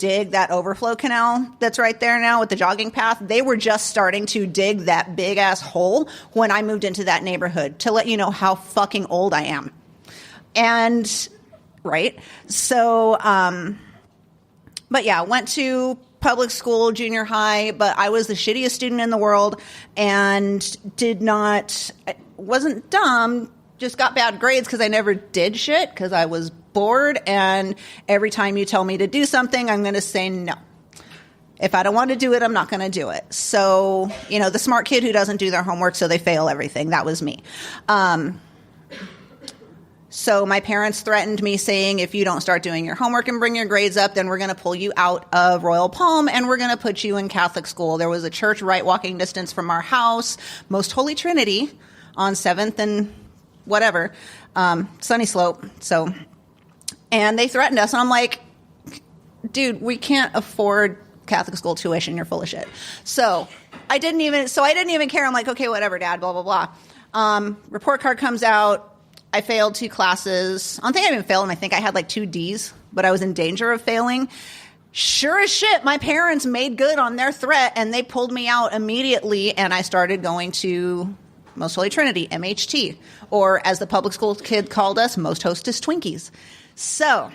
dig that overflow canal that's right there now with the jogging path. They were just starting to dig that big ass hole when I moved into that neighborhood, to let you know how fucking old I am. And, right? So, but yeah, went to public school, junior high, but I was the shittiest student in the world and wasn't dumb, just got bad grades because I never did shit because I was bored. And every time you tell me to do something, I'm going to say no. If I don't want to do it, I'm not going to do it. So, the smart kid who doesn't do their homework, so they fail everything. That was me. So my parents threatened me saying, if you don't start doing your homework and bring your grades up, then we're going to pull you out of Royal Palm and we're going to put you in Catholic school. There was a church right walking distance from our house, Most Holy Trinity on 7th and whatever, Sunny Slope. So, and they threatened us. And I'm like, dude, we can't afford Catholic school tuition. You're full of shit. So I didn't even care. I'm like, okay, whatever, Dad, blah, blah, blah. Report card comes out. I failed 2 classes. I don't think I even failed, and I think I had like 2 Ds, but I was in danger of failing. Sure as shit, my parents made good on their threat, and they pulled me out immediately, and I started going to Most Holy Trinity, MHT, or as the public school kid called us, Most Hostess Twinkies. So,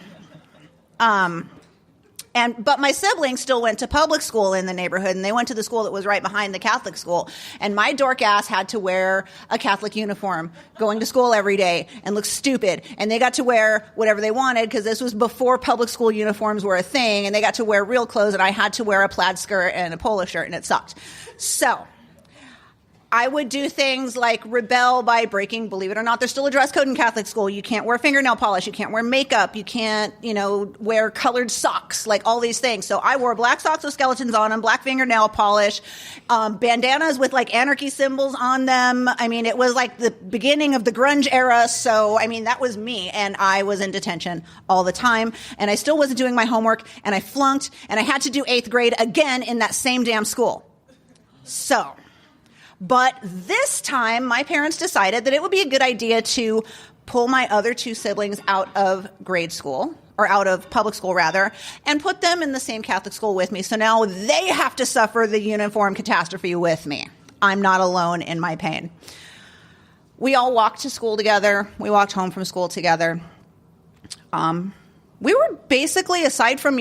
but my siblings still went to public school in the neighborhood, and they went to the school that was right behind the Catholic school. And my dork ass had to wear a Catholic uniform going to school every day and look stupid. And they got to wear whatever they wanted because this was before public school uniforms were a thing. And they got to wear real clothes, and I had to wear a plaid skirt and a polo shirt, and it sucked. So I would do things like rebel by breaking, believe it or not, there's still a dress code in Catholic school. You can't wear fingernail polish. You can't wear makeup. You can't, wear colored socks, like all these things. So I wore black socks with skeletons on them, black fingernail polish, bandanas with like anarchy symbols on them. I mean, it was like the beginning of the grunge era. So, that was me. And I was in detention all the time. And I still wasn't doing my homework. And I flunked. And I had to do 8th grade again in that same damn school. So, but this time, my parents decided that it would be a good idea to pull my other 2 siblings out of grade school, or out of public school rather, and put them in the same Catholic school with me. So now they have to suffer the uniform catastrophe with me. I'm not alone in my pain. We all walked to school together. We walked home from school together. We were basically, aside from,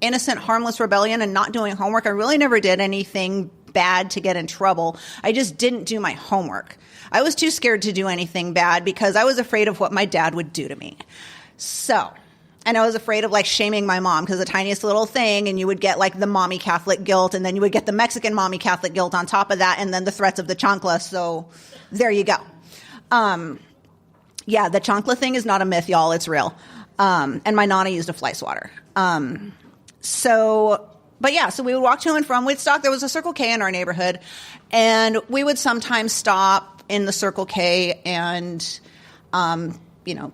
innocent, harmless rebellion and not doing homework, I really never did anything bad to get in trouble. I just didn't do my homework. I was too scared to do anything bad because I was afraid of what my dad would do to me. So, and I was afraid of like shaming my mom because the tiniest little thing, and you would get like the mommy Catholic guilt, and then you would get the Mexican mommy Catholic guilt on top of that, and then the threats of the chancla. So there you go. Yeah, the chancla thing is not a myth, y'all. It's real. And my nana used a fly swatter. But yeah, so we would walk to and from Woodstock. There was a Circle K in our neighborhood, and we would sometimes stop in the Circle K and,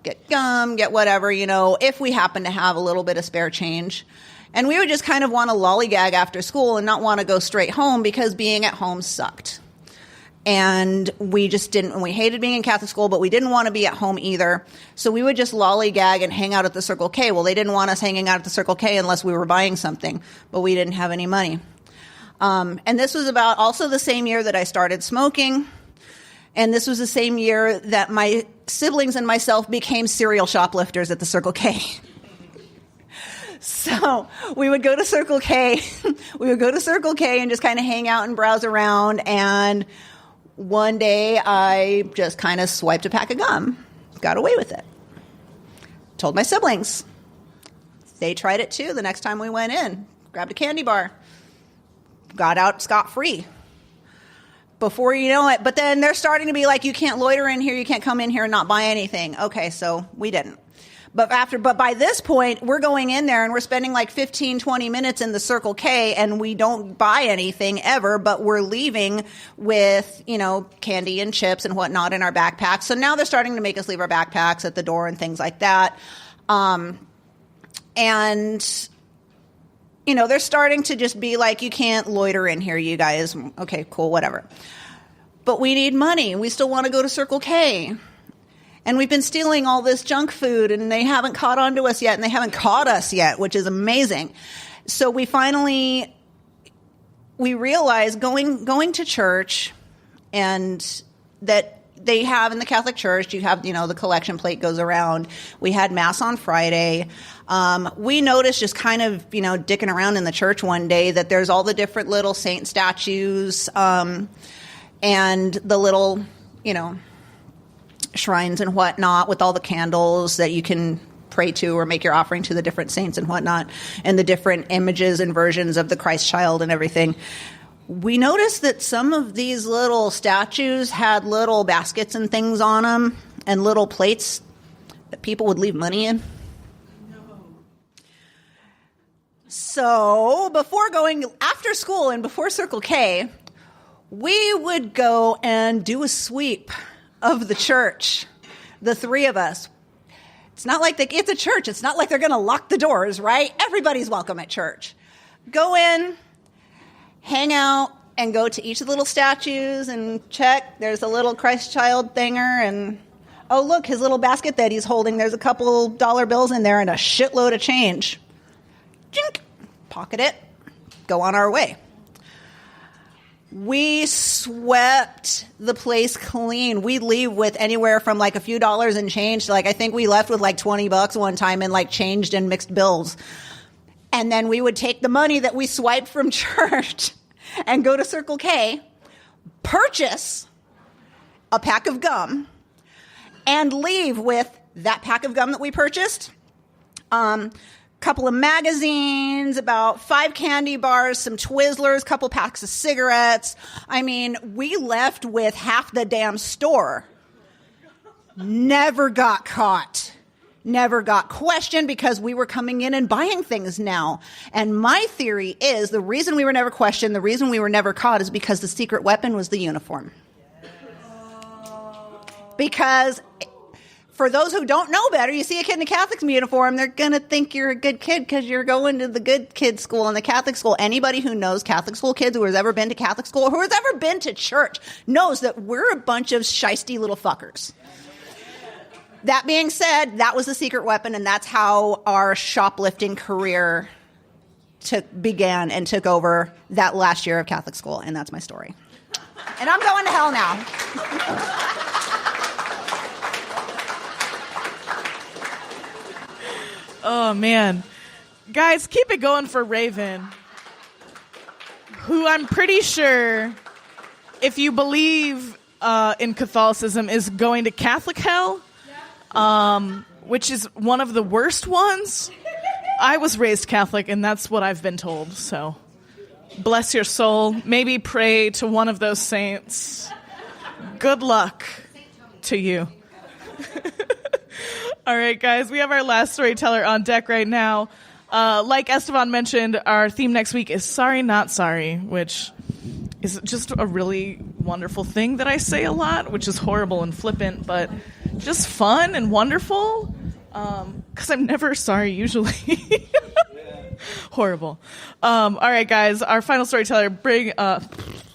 get gum, get whatever, if we happen to have a little bit of spare change. And we would just kind of want to lollygag after school and not want to go straight home because being at home sucked. And we just didn't, and we hated being in Catholic school, but we didn't want to be at home either. So we would just lollygag and hang out at the Circle K. Well, they didn't want us hanging out at the Circle K unless we were buying something, but we didn't have any money. And this was about also the same year that I started smoking. And this was the same year that my siblings and myself became serial shoplifters at the Circle K. So we would go to Circle K. And just kind of hang out and browse around. And one day I just kind of swiped a pack of gum, got away with it. Told my siblings. They tried it too the next time we went in. Grabbed a candy bar. Got out scot-free. Before you know it, but then they're starting to be like, you can't loiter in here, you can't come in here and not buy anything. Okay, so we didn't. But by this point, we're going in there and we're spending like 15, 20 minutes in the Circle K and we don't buy anything ever, but we're leaving with, candy and chips and whatnot in our backpacks. So now they're starting to make us leave our backpacks at the door and things like that. They're starting to just be like, you can't loiter in here, you guys. Okay, cool, whatever. But we need money. We still want to go to Circle K. And we've been stealing all this junk food, and they haven't caught on to us yet, and they haven't caught us yet, which is amazing. So we realized going to church, and that they have in the Catholic Church, you have, the collection plate goes around. We had Mass on Friday. We noticed just kind of, dicking around in the church one day that there's all the different little saint statues, and the little, shrines and whatnot with all the candles that you can pray to or make your offering to the different saints and whatnot, and the different images and versions of the Christ child and everything. We noticed that some of these little statues had little baskets and things on them and little plates that people would leave money in. So before going after school and before Circle K, we would go and do a sweep of the church, the three of us. It's not like it's a church. It's not like they're going to lock the doors, right? Everybody's welcome at church. Go in, hang out, and go to each of the little statues and check. There's a little Christ child thinger, and oh, look, his little basket that he's holding, there's a couple dollar bills in there and a shitload of change. Jink, pocket it, go on our way. We swept the place clean. We'd leave with anywhere from like a few dollars in change to I think we left with like $20 one time in changed and mixed bills. And then we would take the money that we swiped from church and go to Circle K, purchase a pack of gum, and leave with that pack of gum that we purchased, couple of magazines, about 5 candy bars, some Twizzlers, couple packs of cigarettes. I mean, we left with half the damn store. Never got caught. Never got questioned because we were coming in and buying things now. And my theory is the reason we were never questioned, the reason we were never caught is because the secret weapon was the uniform. Because for those who don't know better, you see a kid in a Catholic uniform, they're going to think you're a good kid because you're going to the good kids school and the Catholic school. Anybody who knows Catholic school kids, who has ever been to Catholic school, or who has ever been to church, knows that we're a bunch of shisty little fuckers. That being said, that was the secret weapon, and that's how our shoplifting career began and took over that last year of Catholic school, and that's my story. And I'm going to hell now. Oh, man. Guys, keep it going for Raevyn, who I'm pretty sure, if you believe in Catholicism, is going to Catholic hell, which is one of the worst ones. I was raised Catholic, and that's what I've been told, so bless your soul. Maybe pray to one of those saints. Good luck to you. All right, guys, we have our last storyteller on deck right now. Like Estevan mentioned, our theme next week is Sorry, Not Sorry, which is just a really wonderful thing that I say a lot, which is horrible and flippant, but just fun and wonderful, because I'm never sorry usually. Horrible. All right, guys, our final storyteller,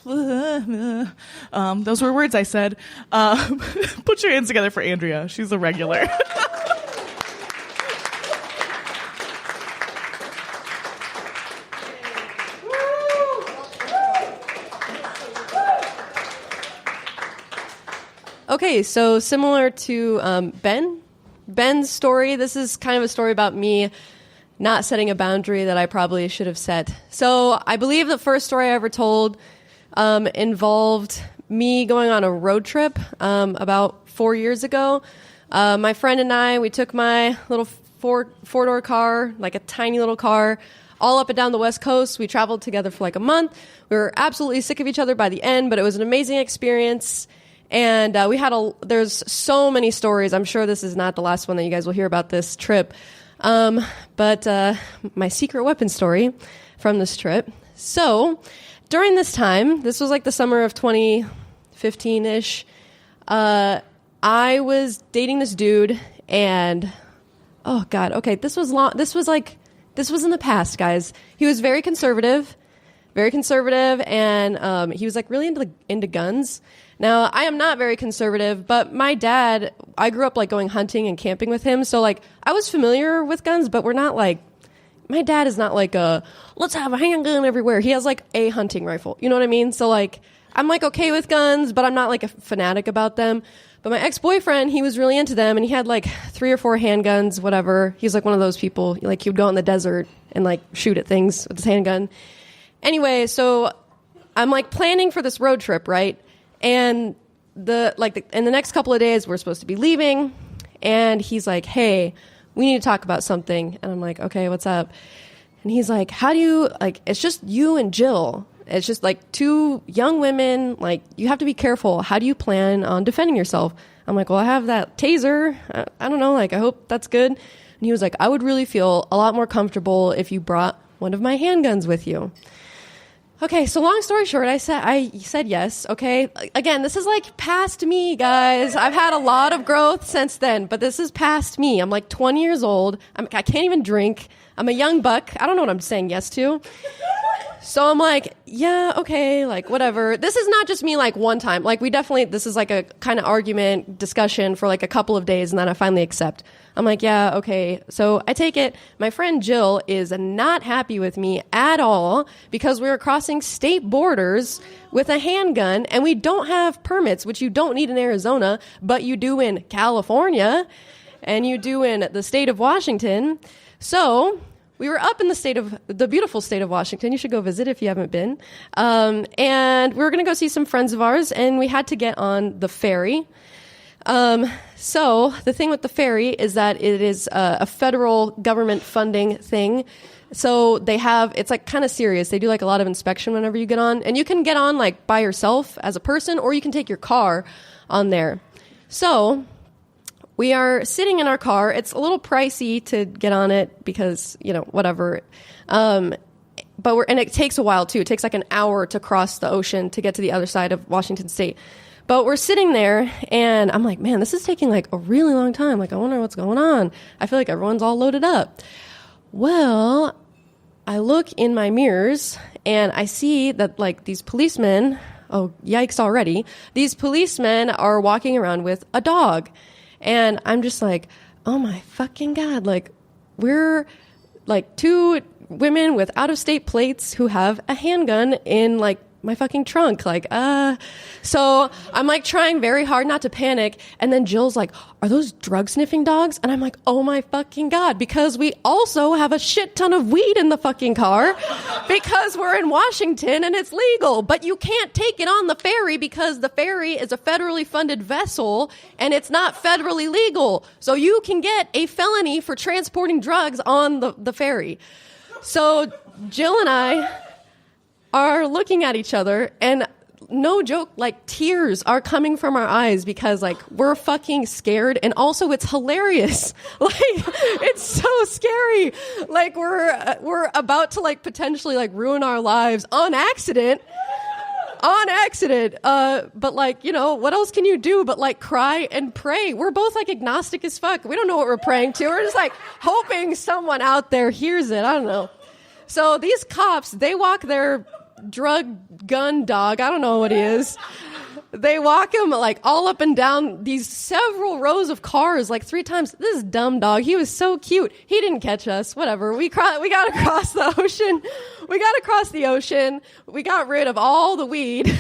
those were words I said. Put your hands together for Andrea. She's a regular. Okay, so similar to Ben's story, this is kind of a story about me not setting a boundary that I probably should have set. So I believe the first story I ever told involved me going on a road trip about 4 years ago. My friend and I, we took my little four-door car, like a tiny little car, all up and down the West Coast. We traveled together for like a month. We were absolutely sick of each other by the end, but it was an amazing experience. And there's so many stories. I'm sure this is not the last one that you guys will hear about this trip. But my secret weapon story from this trip. So during this time, this was like the summer of 2015-ish, I was dating this dude, and oh God, okay, this was in the past, guys. He was very conservative, very conservative, and he was like really into guns. Now, I am not very conservative, but my dad, I grew up like going hunting and camping with him, so like I was familiar with guns, but we're not like, my dad is not like let's have a handgun everywhere. He has like a hunting rifle, you know what I mean? So like I'm like okay with guns, but I'm not like a fanatic about them. But my ex-boyfriend, he was really into them, and he had like 3 or 4 handguns, whatever. He's like one of those people, like he would go in the desert and like shoot at things with his handgun. Anyway, so I'm like planning for this road trip, right? And in the next couple of days, we're supposed to be leaving, and he's like, hey, we need to talk about something. And I'm like, okay, what's up? And he's like, how do you, like, it's just you and Jill. It's just like 2 young women, like, you have to be careful. How do you plan on defending yourself? I'm like, well, I have that taser. I don't know, like, I hope that's good. And he was like, I would really feel a lot more comfortable if you brought one of my handguns with you. Okay, so long story short, I said yes, okay? Again, this is like past me, guys. I've had a lot of growth since then, but this is past me. I'm like 20 years old. I can't even drink. I'm a young buck. I don't know what I'm saying yes to. So I'm like, yeah, okay, like whatever. This is not just me like one time. Like this is like a kind of argument, discussion for like a couple of days, and then I finally accept. I'm like, yeah, okay. So I take it. My friend Jill is not happy with me at all because we were crossing state borders with a handgun, and we don't have permits, which you don't need in Arizona, but you do in California, and you do in the state of Washington. So we were up in the beautiful state of Washington. You should go visit if you haven't been. And we were going to go see some friends of ours, and we had to get on the ferry. So the thing with the ferry is that it is a federal government funding thing. So it's like kind of serious. They do like a lot of inspection whenever you get on, and you can get on like by yourself as a person, or you can take your car on there. So we are sitting in our car. It's a little pricey to get on it because, whatever. And it takes a while too. It takes like an hour to cross the ocean to get to the other side of Washington State. But we're sitting there, and I'm like, man, this is taking like a really long time. Like, I wonder what's going on. I feel like everyone's all loaded up. Well, I look in my mirrors, and I see that like these policemen, oh, yikes already, these policemen are walking around with a dog. And I'm just like, oh my fucking God, like we're like 2 women with out-of-state plates who have a handgun in like my fucking trunk. So I'm like trying very hard not to panic. And then Jill's like, are those drug sniffing dogs? And I'm like, oh my fucking God, because we also have a shit ton of weed in the fucking car because we're in Washington and it's legal, but you can't take it on the ferry because the ferry is a federally funded vessel and it's not federally legal. So you can get a felony for transporting drugs on the ferry. So Jill and I are looking at each other, and no joke, like tears are coming from our eyes because like we're fucking scared, and also it's hilarious. Like it's so scary. Like we're about to like potentially like ruin our lives on accident. But like, what else can you do but like cry and pray? We're both like agnostic as fuck. We don't know what we're praying to. We're just like hoping someone out there hears it. I don't know. So these cops, they walk their drug gun dog, I don't know what he is. They walk him like all up and down these several rows of cars like 3 times. This dumb dog, he was so cute. He didn't catch us. Whatever. We got across the ocean. We got rid of all the weed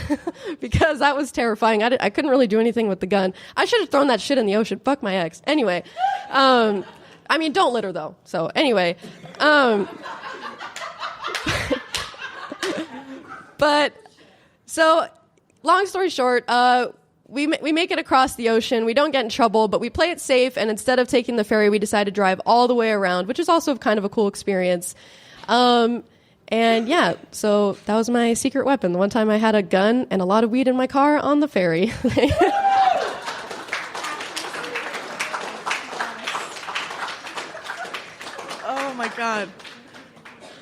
because that was terrifying. I couldn't really do anything with the gun. I should have thrown that shit in the ocean. Fuck my ex. Anyway, don't litter though. So anyway, but so long story short, we make it across the ocean. We don't get in trouble, but we play it safe. And instead of taking the ferry, we decide to drive all the way around, which is also kind of a cool experience. And yeah, so that was my secret weapon. The one time I had a gun and a lot of weed in my car on the ferry. Oh my God.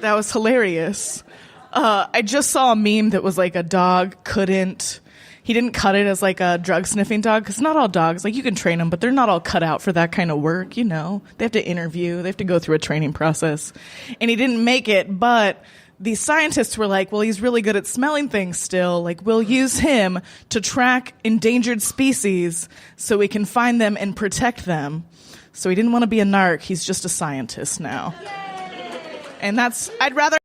That was hilarious. I just saw a meme that was like a dog he didn't cut it as like a drug sniffing dog, because not all dogs, like you can train them, but they're not all cut out for that kind of work, They have to interview, they have to go through a training process. And he didn't make it, but the scientists were like, well, he's really good at smelling things still. Like, we'll use him to track endangered species so we can find them and protect them. So he didn't want to be a narc. He's just a scientist now. Yay! And I'd rather